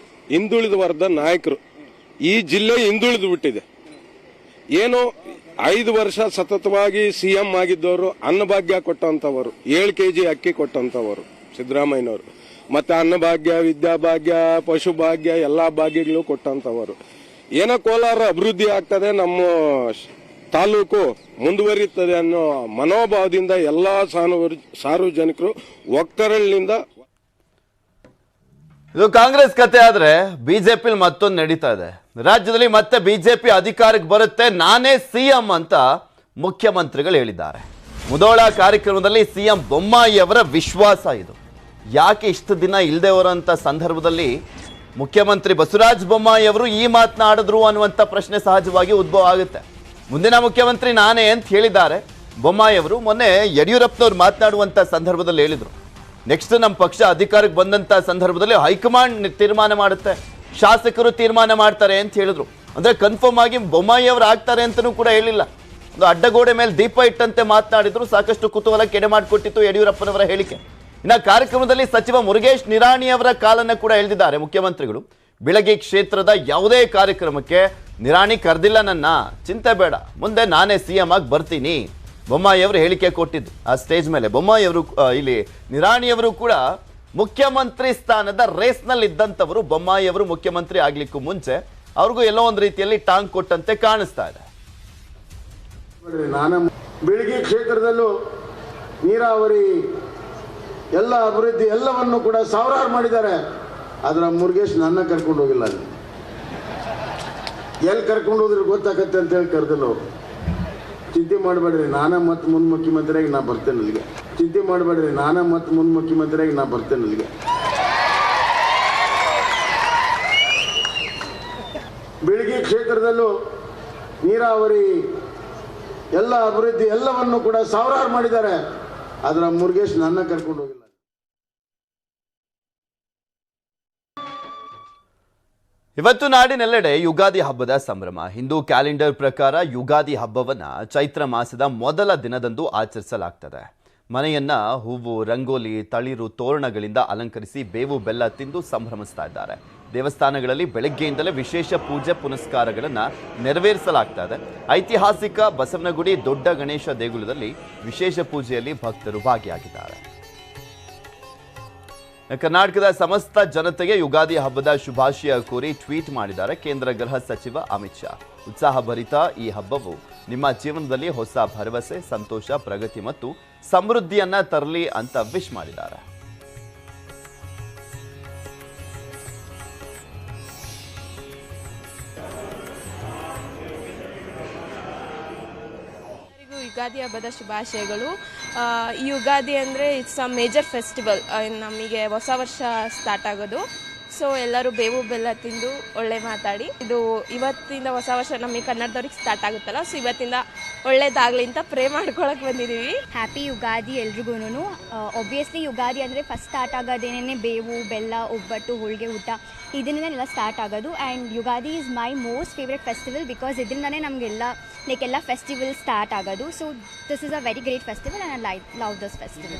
ನಾಯಕರು ಈ ಜಿಲ್ಲೆ ಹಿಂದುಳಿದು ಬಿಟ್ಟಿದೆ. ಏನು 5 ವರ್ಷ ಸತತವಾಗಿ CM ಆಗಿದ್ದವರು, ಅನ್ನಭಾಗ್ಯ ಕೊಟ್ಟಂತವರು, 7 ಕೆಜಿ ಅಕ್ಕಿ ಕೊಟ್ಟಂತವರು ಸಿದ್ದರಾಮಯ್ಯನವರು. ಮತ್ತೆ ಅನ್ನಭಾಗ್ಯ, ವಿದ್ಯಾಭಾಗ್ಯ, ಪಶುಭಾಗ್ಯ ಎಲ್ಲಾ ಭಾಗ್ಯಗಳು ಕೊಟ್ಟಂತವರು. ಏನೋ ಕೋಲಾರ ಅಭಿವೃದ್ಧಿ ಆಗ್ತದೆ, ನಮ್ಮ ತಾಲೂಕು ಮುಂದುವರಿಯುತ್ತದೆ ಅನ್ನೋ ಮನೋಭಾವದಿಂದ ಎಲ್ಲಾ ಸಾರ್ವಜನಿಕರು ಒಕ್ಕರಳಿನಿಂದ. ಇದು ಕಾಂಗ್ರೆಸ್ ಕತೆ. ಆದ್ರೆ ಬಿಜೆಪಿ ಮತ್ತೊಂದು ನಡೀತಾ ಇದೆ. ರಾಜ್ಯದಲ್ಲಿ ಮತ್ತೆ ಬಿಜೆಪಿ ಅಧಿಕಾರಕ್ಕೆ ಬರುತ್ತೆ, ನಾನೇ CM ಅಂತ ಮುಖ್ಯಮಂತ್ರಿಗಳು ಹೇಳಿದ್ದಾರೆ. ಮುಧೋಳ ಕಾರ್ಯಕ್ರಮದಲ್ಲಿ CM ಬೊಮ್ಮಾಯಿ ಅವರ ವಿಶ್ವಾಸ ಇದು. ಯಾಕೆ ಇಷ್ಟು ದಿನ ಇಲ್ಲದೆ ಬರುವಂತ ಸಂದರ್ಭದಲ್ಲಿ ಮುಖ್ಯಮಂತ್ರಿ ಬಸವರಾಜ ಬೊಮ್ಮಾಯಿ ಅವರು ಈ ಮಾತನಾಡಿದ್ರು ಅನ್ನುವಂಥ ಪ್ರಶ್ನೆ ಸಹಜವಾಗಿ ಉದ್ಭವ ಆಗುತ್ತೆ. ಮುಂದಿನ ಮುಖ್ಯಮಂತ್ರಿ ನಾನೇ ಅಂತ ಹೇಳಿದ್ದಾರೆ ಬೊಮ್ಮಾಯಿ ಅವರು. ಮೊನ್ನೆ ಯಡಿಯೂರಪ್ಪನವ್ರು ಮಾತನಾಡುವಂಥ ಸಂದರ್ಭದಲ್ಲಿ ಹೇಳಿದರು, ನೆಕ್ಸ್ಟ್ ನಮ್ಮ ಪಕ್ಷ ಅಧಿಕಾರಕ್ಕೆ ಬಂದಂಥ ಸಂದರ್ಭದಲ್ಲಿ ಹೈಕಮಾಂಡ್ ತೀರ್ಮಾನ ಮಾಡುತ್ತೆ, ಶಾಸಕರು ತೀರ್ಮಾನ ಮಾಡ್ತಾರೆ ಅಂತ ಹೇಳಿದ್ರು. ಅಂದ್ರೆ ಕನ್ಫರ್ಮ್ ಆಗಿ ಬೊಮ್ಮಾಯಿ ಅವರು ಆಗ್ತಾರೆ ಅಂತಲೂ ಕೂಡ ಹೇಳಿಲ್ಲ. ಒಂದು ಅಡ್ಡಗೋಡೆ ಮೇಲೆ ದೀಪ ಇಟ್ಟಂತೆ ಮಾತನಾಡಿದ್ರು. ಸಾಕಷ್ಟು ಕುತೂಹಲ ಕೆಡೆ ಮಾಡಿಕೊಟ್ಟಿತ್ತು ಯಡಿಯೂರಪ್ಪನವರ ಹೇಳಿಕೆ. ಇನ್ನು ಕಾರ್ಯಕ್ರಮದಲ್ಲಿ ಸಚಿವ ಮುರುಗೇಶ್ ನಿರಾಣಿ ಅವರ ಕಾಲನ್ನು ಕೂಡ ಎಳೆದಿದ್ದಾರೆ ಮುಖ್ಯಮಂತ್ರಿಗಳು. ಬೆಳಗ್ಗೆ ಕ್ಷೇತ್ರದ ಯಾವುದೇ ಕಾರ್ಯಕ್ರಮಕ್ಕೆ ನಿರಾಣಿ ಕರೆದಿಲ್ಲ, ನನ್ನ ಚಿಂತೆ ಬೇಡ, ಮುಂದೆ ನಾನೇ CM ಆಗಿ ಬರ್ತೀನಿ, ಬೊಮ್ಮಾಯಿ ಅವರು ಹೇಳಿಕೆ ಕೊಟ್ಟಿದ್ದು ಆ ಸ್ಟೇಜ್ ಮೇಲೆ. ಬೊಮ್ಮಾಯಿ ಅವರು ಇಲ್ಲಿ ನಿರಾಣಿಯವರು ಕೂಡ ಮುಖ್ಯಮಂತ್ರಿ ಸ್ಥಾನದ ರೇಸ್ನಲ್ಲಿ ಇದ್ದಂಥವರು. ಬೊಮ್ಮಾಯಿ ಅವರು ಮುಖ್ಯಮಂತ್ರಿ ಆಗ್ಲಿಕ್ಕೂ ಮುಂಚೆ ಅವ್ರಿಗೂ ಎಲ್ಲೋ ಒಂದು ರೀತಿಯಲ್ಲಿ ಟಾಂಗ್ ಕೊಟ್ಟಂತೆ ಕಾಣಿಸ್ತಾ ಇದೆ. ನಾನು ಬೆಳಗ್ಗೆ ಕ್ಷೇತ್ರದಲ್ಲೂ ನೀರಾವರಿ ಎಲ್ಲ ಅಭಿವೃದ್ಧಿ ಎಲ್ಲವನ್ನು ಕೂಡ ಸಾವಿರಾರು ಮಾಡಿದ್ದಾರೆ. ಅದರ ಮುರುಗೇಶ್ ನನ್ನ ಕರ್ಕೊಂಡು ಹೋಗಿಲ್ಲ, ಅಲ್ಲಿ ಎಲ್ಲಿ ಕರ್ಕೊಂಡು ಹೋದ್ರೆ ಗೊತ್ತಾಗತ್ತೆ ಅಂತೇಳಿ ಕರೆದಿಲ್ಲ ಅವರು. ಚಿಂತೆ ಮಾಡಬೇಡ್ರಿ, ನಾನೇ ಮತ್ತೆ ಮುಂದೆ ಮುಖ್ಯಮಂತ್ರಿಯಾಗಿ ನಾ ಬರ್ತೇನೆ ಅಲ್ಲಿಗೆ. ಚಿಂತೆ ಮಾಡಬೇಡ್ರಿ, ನಾನೇ ಮತ್ತೆ ಮುಂದೆ ಮುಖ್ಯಮಂತ್ರಿಯಾಗಿ ನಾ ಬರ್ತೇನೆ ಅಲ್ಲಿಗೆ. ಬೆಳಗ್ಗೆ ಕ್ಷೇತ್ರದಲ್ಲೂ ನೀರಾವರಿ ಎಲ್ಲ ಅಭಿವೃದ್ಧಿ ಎಲ್ಲವನ್ನು ಕೂಡ ಸಾವಿರಾರು ಮಾಡಿದ್ದಾರೆ. ಅದರ ಮುರುಗೇಶ್ ನನ್ನ ಕರ್ಕೊಂಡು ಹೋಗಿಲ್ಲ. ಇವತ್ತು ನಾಡಿನೆಲ್ಲೆಡೆ ಯುಗಾದಿ ಹಬ್ಬದ ಸಂಭ್ರಮ. ಹಿಂದೂ ಕ್ಯಾಲೆಂಡರ್ ಪ್ರಕಾರ ಯುಗಾದಿ ಹಬ್ಬವನ್ನ ಚೈತ್ರ ಮಾಸದ ಮೊದಲ ದಿನದಂದು ಆಚರಿಸಲಾಗ್ತದೆ. ಮನೆಯನ್ನ ಹೂವು, ರಂಗೋಲಿ, ತಳಿರು, ತೋರಣಗಳಿಂದ ಅಲಂಕರಿಸಿ ಬೇವು ಬೆಲ್ಲ ತಿಂದು ಸಂಭ್ರಮಿಸ್ತಾ ಇದ್ದಾರೆ. ದೇವಸ್ಥಾನಗಳಲ್ಲಿ ಬೆಳಗ್ಗೆಯಿಂದಲೇ ವಿಶೇಷ ಪೂಜೆ ಪುನಸ್ಕಾರಗಳನ್ನು ನೆರವೇರಿಸಲಾಗ್ತಾ ಇದೆ. ಐತಿಹಾಸಿಕ ಬಸವನಗುಡಿ ದೊಡ್ಡ ಗಣೇಶ ದೇಗುಲದಲ್ಲಿ ವಿಶೇಷ ಪೂಜೆಯಲ್ಲಿ ಭಕ್ತರು ಭಾಗಿಯಾಗಿದ್ದಾರೆ. ಕರ್ನಾಟಕದ ಸಮಸ್ತ ಜನತೆಗೆ ಯುಗಾದಿ ಹಬ್ಬದ ಶುಭಾಶಯ ಕೋರಿ ಟ್ವೀಟ್ ಮಾಡಿದ್ದಾರೆ ಕೇಂದ್ರ ಗೃಹ ಸಚಿವ ಅಮಿತ್ ಶಾ. ಉತ್ಸಾಹಭರಿತ ಈ ಹಬ್ಬವು ನಿಮ್ಮ ಜೀವನದಲ್ಲಿ ಹೊಸ ಭರವಸೆ, ಸಂತೋಷ, ಪ್ರಗತಿ ಮತ್ತು ಸಮೃದ್ಧಿಯನ್ನ ತರಲಿ ಅಂತ ವಿಶ್ ಮಾಡಿದ್ದಾರೆ. ಯುಗಾದಿ ಹಬ್ಬದ ಶುಭಾಶಯಗಳು. ಈ ಯುಗಾದಿ ಅಂದರೆ ಇಟ್ಸ್ ಅ ಮೇಜರ್ ಫೆಸ್ಟಿವಲ್. ನಮಗೆ ಹೊಸ ವರ್ಷ ಸ್ಟಾರ್ಟ್ ಆಗೋದು. ಸೊ ಎಲ್ಲರೂ ಬೇವು ಬೆಲ್ಲ ತಿಂದು ಒಳ್ಳೆ ಮಾತಾಡಿ, ಇದು ಇವತ್ತಿಂದ ಹೊಸ ವರ್ಷ ನಮಗೆ ಕನ್ನಡದವ್ರಿಗೆ ಸ್ಟಾರ್ಟ್ ಆಗುತ್ತಲ್ಲ, ಸೊ ಇವತ್ತಿಂದ ಒಳ್ಳೇದಾಗಲಿ ಅಂತ ಪ್ರೇ ಮಾಡ್ಕೊಳಕ್ಕೆ ಬಂದಿದ್ದೀವಿ. ಹ್ಯಾಪಿ ಯುಗಾದಿ ಎಲ್ರಿಗೂ. ಒಬ್ವಿಯಸ್ಲಿ ಯುಗಾದಿ ಅಂದರೆ ಫಸ್ಟ್ ಸ್ಟಾರ್ಟ್ ಆಗೋದೇನೇ ಬೇವು ಬೆಲ್ಲ, ಒಬ್ಬಟ್ಟು, ಹೋಳಿಗೆ ಊಟ, ಇದರಿಂದನೆಲ್ಲ ಸ್ಟಾರ್ಟ್ ಆಗೋದು. And Ugadi is my most favourite festival because ಇದರಿಂದನೇ ನಮಗೆಲ್ಲ ಎಲ್ಲ ಫೆಸ್ಟಿವಲ್ ಸ್ಟಾರ್ಟ್ ಆಗೋದು. So this is a very great festival and I love this festival.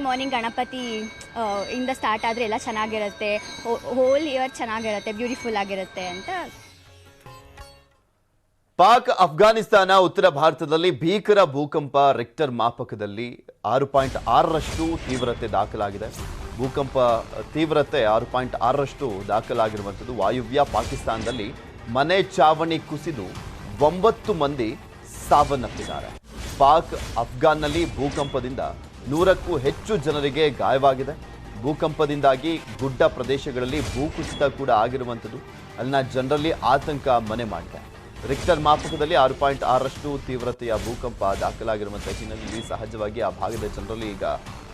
Morning Ganapati ಇಂದ ಸ್ಟಾರ್ಟ್ ಆದರೆ ಎಲ್ಲ ಚೆನ್ನಾಗಿರುತ್ತೆ, ಹೋಲ್ ಇಯರ್ ಚೆನ್ನಾಗಿರುತ್ತೆ, ಬ್ಯೂಟಿಫುಲ್ ಆಗಿರುತ್ತೆ ಅಂತ. ಪಾಕ್ ಅಫ್ಘಾನಿಸ್ತಾನ ಉತ್ತರ ಭಾರತದಲ್ಲಿ ಭೀಕರ ಭೂಕಂಪ ರಿಕ್ಟರ್ ಮಾಪಕದಲ್ಲಿ 6.6ರಷ್ಟು ತೀವ್ರತೆ ದಾಖಲಾಗಿದೆ. ಭೂಕಂಪ ತೀವ್ರತೆ 6.6ರಷ್ಟು ದಾಖಲಾಗಿರುವಂಥದ್ದು. ವಾಯುವ್ಯ ಪಾಕಿಸ್ತಾನದಲ್ಲಿ ಮನೆ ಚಾವಣಿ ಕುಸಿದು 9 ಮಂದಿ ಸಾವನ್ನಪ್ಪಿದ್ದಾರೆ. ಪಾಕ್ ಅಫ್ಘಾನ್ನಲ್ಲಿ ಭೂಕಂಪದಿಂದ 100ಕ್ಕೂ ಹೆಚ್ಚು ಜನರಿಗೆ ಗಾಯವಾಗಿದೆ. ಭೂಕಂಪದಿಂದಾಗಿ ಗುಡ್ಡ ಪ್ರದೇಶಗಳಲ್ಲಿ ಭೂಕುಸಿತ ಕೂಡ ಆಗಿರುವಂಥದ್ದು ಅಲ್ಲಿನ ಜನರಲ್ಲಿ ಆತಂಕ ಮನೆ ಮಾಡಿದೆ. ರಿಕ್ಟರ್ ಮಾಪಕದಲ್ಲಿ 6.6ರಷ್ಟು ತೀವ್ರತೆಯ ಭೂಕಂಪ ದಾಖಲಾಗಿರುವಂಥ ಹಿನ್ನೆಲೆಯಲ್ಲಿ ಸಹಜವಾಗಿ ಆ ಭಾಗದ ಜನರಲ್ಲಿ ಈಗ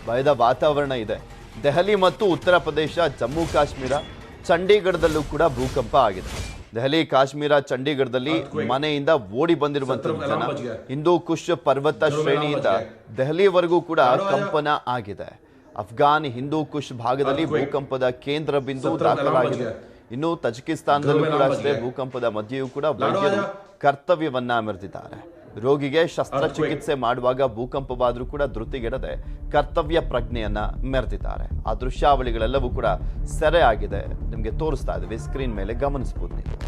ಭಯದ ವಾತಾವರಣ ಇದೆ. ದೆಹಲಿ ಮತ್ತು ಉತ್ತರ ಪ್ರದೇಶ, ಜಮ್ಮು ಕಾಶ್ಮೀರ, ಚಂಡೀಗಢದಲ್ಲೂ ಕೂಡ ಭೂಕಂಪ ಆಗಿದೆ. ದೆಹಲಿ, ಕಾಶ್ಮೀರ, ಚಂಡೀಗಢದಲ್ಲಿ ಮನೆಯಿಂದ ಓಡಿ ಬಂದಿರುವಂತಹ ಜನ ಹಿಂದೂ ಕುಶ್ ಪರ್ವತ ಶ್ರೇಣಿಯಿಂದ ದೆಹಲಿವರೆಗೂ ಕೂಡ ಕಂಪನ ಆಗಿದೆ. ಅಫ್ಘಾನ್ ಹಿಂದೂ ಕುಶ್ ಭಾಗದಲ್ಲಿ ಭೂಕಂಪದ ಕೇಂದ್ರ ಬಿಂದು ದಾಖಲಾಗಿದೆ. ಇನ್ನು ತಜಿಕಿಸ್ತಾನದಲ್ಲೂ ಕೂಡ ಅಷ್ಟೇ ಭೂಕಂಪದ ಮಧ್ಯೆಯೂ ಕೂಡ ವೈದ್ಯರು ಕರ್ತವ್ಯವನ್ನ ಮೆರೆದಿದ್ದಾರೆ. ರೋಗಿಗೆ ಶಸ್ತ್ರಚಿಕಿತ್ಸೆ ಮಾಡುವಾಗ ಭೂಕಂಪವಾದರೂ ಕೂಡ ಧೃತಿಗೆಡದೆ ಕರ್ತವ್ಯ ಪ್ರಜ್ಞೆಯನ್ನ ಮೆರೆದಿದ್ದಾರೆ. ಆ ದೃಶ್ಯಾವಳಿಗಳೆಲ್ಲವೂ ಕೂಡ ಸೆರೆ ಆಗಿದೆ, ನಿಮಗೆ ತೋರಿಸ್ತಾ ಇದ್ದೀವಿ ಸ್ಕ್ರೀನ್ ಮೇಲೆ, ಗಮನಿಸಬಹುದು ನೀವು.